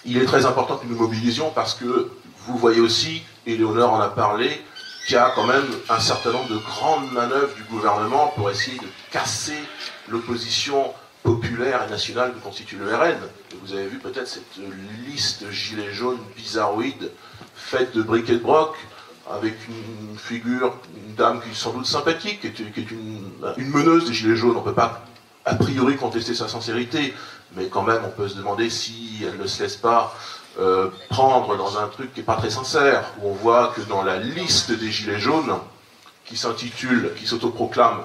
il est très important que nous nous mobilisions parce que vous voyez aussi, et Léonore en a parlé, qu'il y a quand même un certain nombre de grandes manœuvres du gouvernement pour essayer de casser l'opposition populaire et nationale que constitue le RN. Et vous avez vu peut-être cette liste gilets jaunes bizarroïde faite de bric et de broc, avec une figure, une dame qui est sans doute sympathique, qui est une meneuse des gilets jaunes. On ne peut pas a priori contester sa sincérité, mais quand même on peut se demander si elle ne se laisse pas prendre dans un truc qui n'est pas très sincère, où on voit que dans la liste des gilets jaunes, qui s'intitule, qui s'autoproclame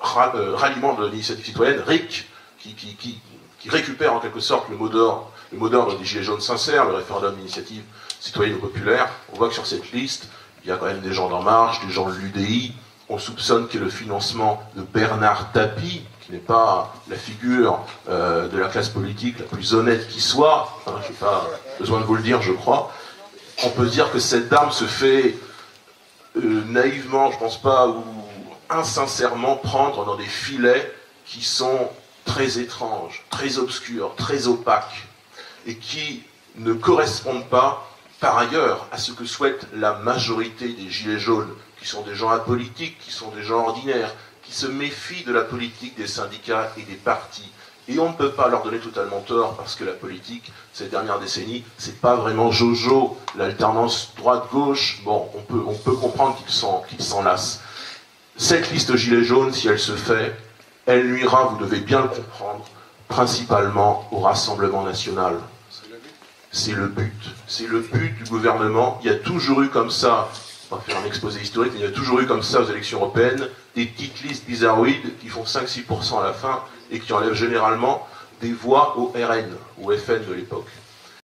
Ralliement de l'initiative citoyenne, RIC, qui récupère en quelque sorte le mot d'ordre des gilets jaunes sincères, le référendum d'initiative citoyenne et populaire. On voit que sur cette liste, il y a quand même des gens d'En Marche, des gens de l'UDI. On soupçonne qu'il y ait le financement de Bernard Tapie, qui n'est pas la figure de la classe politique la plus honnête qui soit. Hein, je n'ai pas besoin de vous le dire, je crois. On peut se dire que cette dame se fait naïvement, je pense pas, ou insincèrement prendre dans des filets qui sont très étranges, très obscurs, très opaques, et qui ne correspondent pas, par ailleurs, à ce que souhaite la majorité des gilets jaunes, qui sont des gens apolitiques, qui sont des gens ordinaires, qui se méfient de la politique des syndicats et des partis. Et on ne peut pas leur donner totalement tort, parce que la politique, ces dernières décennies, c'est pas vraiment Jojo, l'alternance droite-gauche. Bon, on peut comprendre qu'ils s'en lassent. Cette liste gilets jaunes, si elle se fait, elle nuira, vous devez bien le comprendre, principalement au Rassemblement national. C'est le but. C'est le but du gouvernement. Il y a toujours eu comme ça, on va faire un exposé historique, mais il y a toujours eu comme ça aux élections européennes, des petites listes bizarroïdes qui font 5-6% à la fin et qui enlèvent généralement des voix au RN, au FN de l'époque.